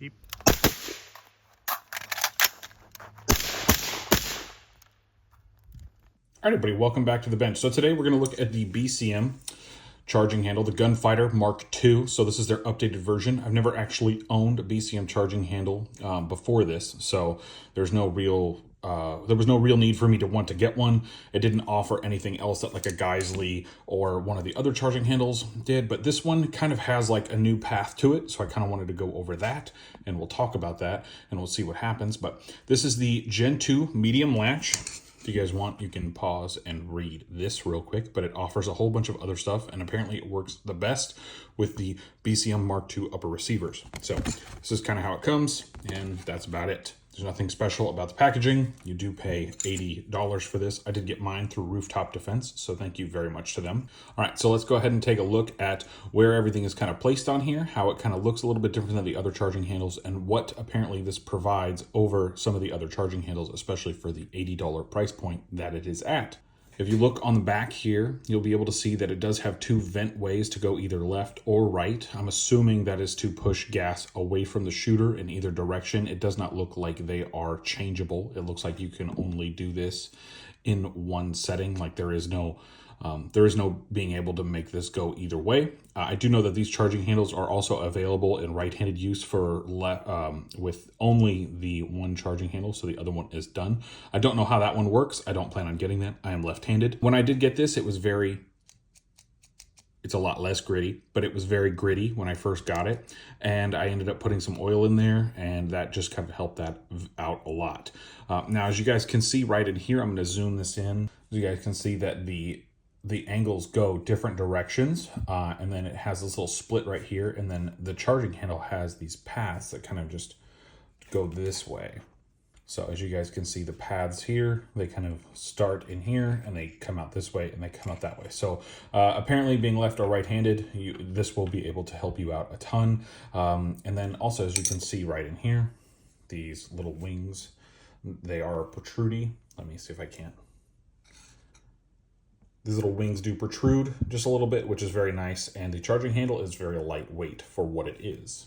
Beep. All right, everybody, welcome back to the bench. So today we're going to look at the BCM charging handle, the Gunfighter Mk2. So this is their updated version. I've never actually owned a BCM charging handle before this, so there's no real there was no real need for me to want to get one. It didn't offer anything else that like a Geisley or one of the other charging handles did, but this one kind of has like a new path to it, so I kind of wanted to go over that, and we'll talk about that, and we'll see what happens. But this is the Gen 2 medium latch. If you guys want, you can pause and read this real quick, but it offers a whole bunch of other stuff, and apparently it works the best with the BCM Mk2 upper receivers. So this is kind of how it comes, and that's about it. There's nothing special about the packaging. You do pay $80 for this. I did get mine through Rooftop Defense, so thank you very much to them. All right, so let's go ahead and take a look at where everything is kind of placed on here, how it kind of looks a little bit different than the other charging handles, and what apparently this provides over some of the other charging handles, especially for the $80 price point that it is at. If you look on the back here, you'll be able to see that it does have two vent ways to go either left or right. I'm assuming that is to push gas away from the shooter in either direction. It does not look like they are changeable. It looks like you can only do this in one setting. Like there is no being able to make this go either way. I do know that these charging handles are also available in right-handed use for with only the one charging handle, so the other one is done. I don't know how that one works. I don't plan on getting that. I am left-handed. When I did get this, it's a lot less gritty, but it was very gritty when I first got it, and I ended up putting some oil in there, and that just kind of helped that out a lot. Now, as you guys can see right in here, I'm going to zoom this in. As you guys can see that the angles go different directions, and then it has this little split right here, and then the charging handle has these paths that kind of just go this way. So as you guys can see, the paths here, they kind of start in here and they come out this way and they come out that way. So apparently being left or right-handed, this will be able to help you out a ton. And then also, as you can see right in here, these little wings, they are protruding. Let me see if I can. These little wings do protrude just a little bit, which is very nice, and the charging handle is very lightweight for what it is.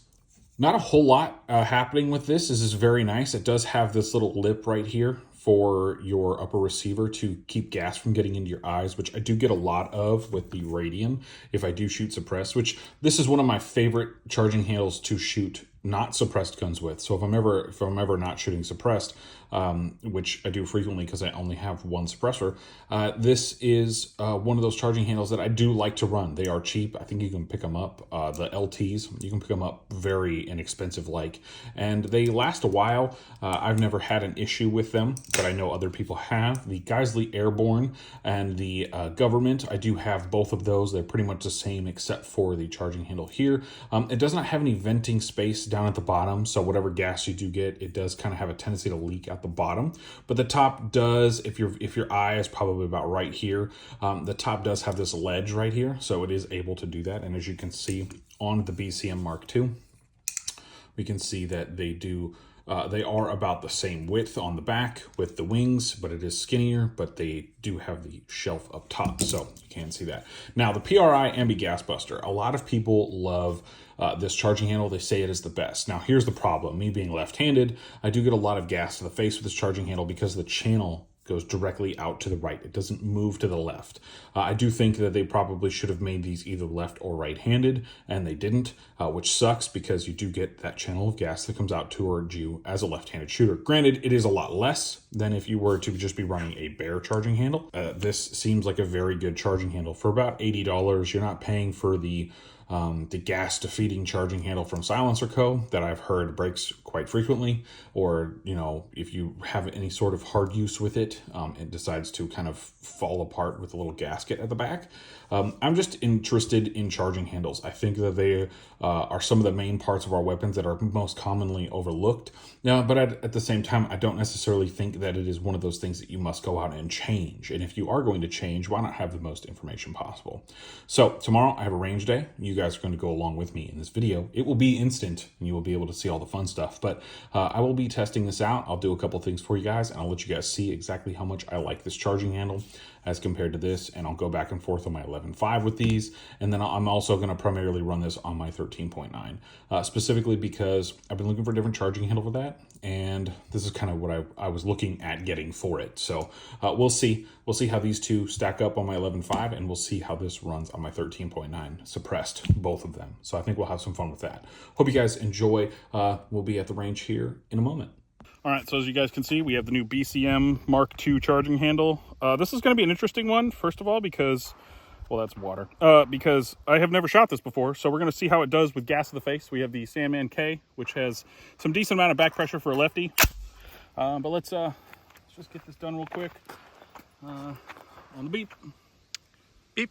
Not a whole lot happening with this. This is very nice. It does have this little lip right here for your upper receiver to keep gas from getting into your eyes, which I do get a lot of with the Radium if I do shoot suppressed, which this is one of my favorite charging handles to shoot not suppressed guns with. So if I'm ever not shooting suppressed, which I do frequently because I only have one suppressor, this is one of those charging handles that I do like to run. They are cheap. I think you can pick them up. The LTs, you can pick them up very inexpensive and they last a while. I've never had an issue with them, but I know other people have. The Geisley Airborne and the Government, I do have both of those. They're pretty much the same except for the charging handle here. It does not have any venting space down at the bottom, so whatever gas you do get, it does kind of have a tendency to leak out the bottom. But the top does, if your eye is probably about right here, the top does have this ledge right here, so it is able to do that. And as you can see on the BCM Mk2, we can see that they are about the same width on the back with the wings, but it is skinnier, but they do have the shelf up top, so you can see that. Now, the PRI Ambi Gas Buster, a lot of people love this charging handle. They say it is the best. Now, here's the problem. Me being left-handed, I do get a lot of gas to the face with this charging handle because the channel goes directly out to the right. It doesn't move to the left. I do think that they probably should have made these either left or right-handed, and they didn't, which sucks because you do get that channel of gas that comes out towards you as a left-handed shooter. Granted, it is a lot less than if you were to just be running a bare charging handle. This seems like a very good charging handle. For about $80, you're not paying for the gas defeating charging handle from Silencer Co. that I've heard breaks quite frequently, or if you have any sort of hard use with it, it decides to kind of fall apart with a little gasket at the back. I'm just interested in charging handles. I think that they are some of the main parts of our weapons that are most commonly overlooked. But at the same time, I don't necessarily think that it is one of those things that you must go out and change. And if you are going to change, why not have the most information possible? So tomorrow I have a range day. You guys are going to go along with me in this video. It will be instant and you will be able to see all the fun stuff, but I will be testing this out. I'll do a couple things for you guys and I'll let you guys see exactly how much I like this charging handle. as compared to this, and I'll go back and forth on my 11.5 with these, and then I'm also going to primarily run this on my 13.9, specifically because I've been looking for a different charging handle for that, and this is kind of what I was looking at getting for it. So we'll see how these two stack up on my 11.5, and we'll see how this runs on my 13.9 suppressed, both of them. So I think we'll have some fun with that. Hope you guys enjoy. We'll be at the range here in a moment. All right, so as you guys can see, we have the new BCM Mk2 charging handle. This is going to be an interesting one, first of all, because, well, that's water. Because I have never shot this before, so we're going to see how it does with gas to the face. We have the Mk2, which has some decent amount of back pressure for a lefty. But let's just get this done real quick. On the beep. Beep.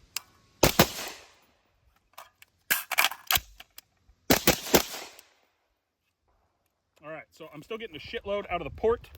All right, so I'm still getting a shitload out of the port,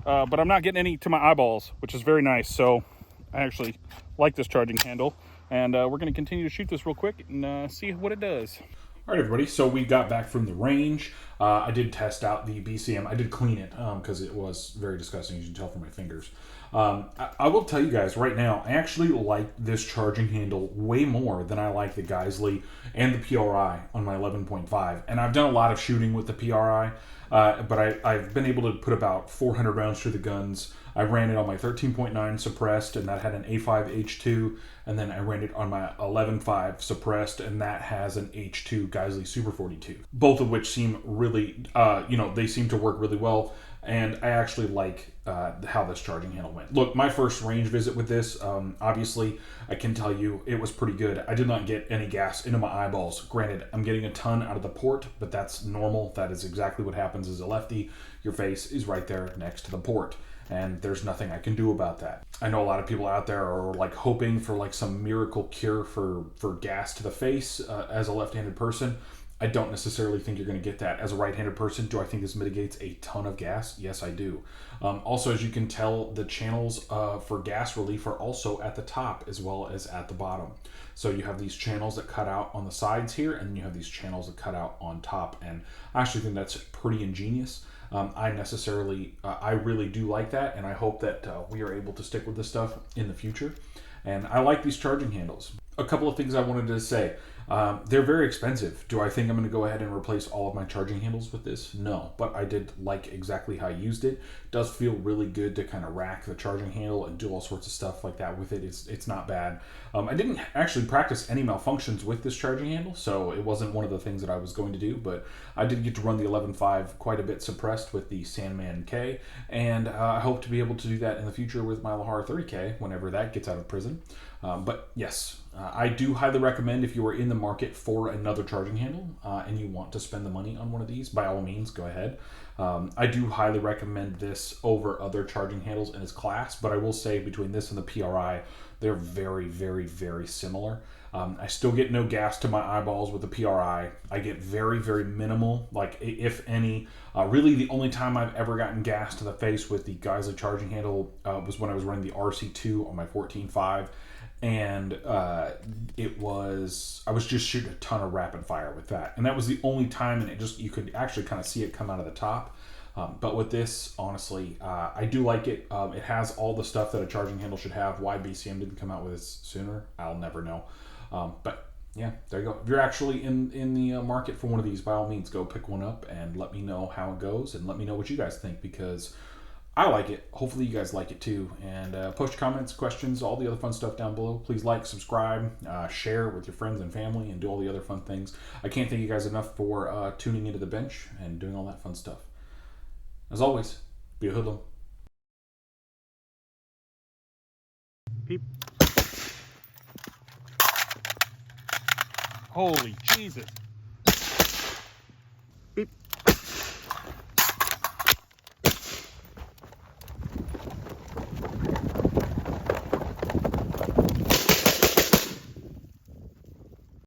but I'm not getting any to my eyeballs, which is very nice. So I actually like this charging handle, and we're going to continue to shoot this real quick and see what it does. All right, everybody, so we got back from the range. I did test out the BCM. I did clean it because it was very disgusting, as you can tell from my fingers. I will tell you guys right now, I actually like this charging handle way more than I like the Geisley and the PRI on my 11.5. And I've done a lot of shooting with the PRI, but I've been able to put about 400 rounds through the guns. I ran it on my 13.9 suppressed, and that had an A5 H2, and then I ran it on my 11.5 suppressed, and that has an H2 Geisley Super 42. Both of which seem really, they seem to work really well, and I actually like how this charging handle went. Look, my first range visit with this, obviously, I can tell you it was pretty good. I did not get any gas into my eyeballs. Granted, I'm getting a ton out of the port, but that's normal. That is exactly what happens as a lefty. Your face is right there next to the port, and there's nothing I can do about that. I know a lot of people out there are like hoping for like some miracle cure for gas to the face as a left-handed person. I don't necessarily think you're going to get that. As a right-handed person, do I think this mitigates a ton of gas? Yes, I do. Also, as you can tell, the channels for gas relief are also at the top as well as at the bottom. So you have these channels that cut out on the sides here, and you have these channels that cut out on top. And I actually think that's pretty ingenious. I really do like that, and I hope that we are able to stick with this stuff in the future. And I like these charging handles. A couple of things I wanted to say. They're very expensive. Do I think I'm going to go ahead and replace all of my charging handles with this? No, but I did like exactly how I used it. It does feel really good to kind of rack the charging handle and do all sorts of stuff like that with it. It's not bad. I didn't actually practice any malfunctions with this charging handle, so it wasn't one of the things that I was going to do, but I did get to run the 11.5 quite a bit suppressed with the Mk2, and I hope to be able to do that in the future with my Lahar 30K whenever that gets out of prison. But yes, I do highly recommend if you are in the market for another charging handle and you want to spend the money on one of these, by all means, go ahead. I do highly recommend this over other charging handles in its class, but I will say between this and the PRI, they're very, very, very similar. I still get no gas to my eyeballs with the PRI. I get very, very minimal, like if any. Really the only time I've ever gotten gas to the face with the Geisley charging handle was when I was running the RC2 on my 14.5. And I was just shooting a ton of rapid fire with that. And that was the only time, and you could actually kind of see it come out of the top. But with this, honestly, I do like it. It has all the stuff that a charging handle should have. Why BCM didn't come out with this sooner, I'll never know. But yeah, there you go. If you're actually in the market for one of these, by all means, go pick one up and let me know how it goes, and let me know what you guys think, because I like it. Hopefully you guys like it too. And post your comments, questions, all the other fun stuff down below. Please like, subscribe, share with your friends and family, and do all the other fun things. I can't thank you guys enough for tuning into the bench and doing all that fun stuff. As always, be a hoodlum. Peep. Holy Jesus.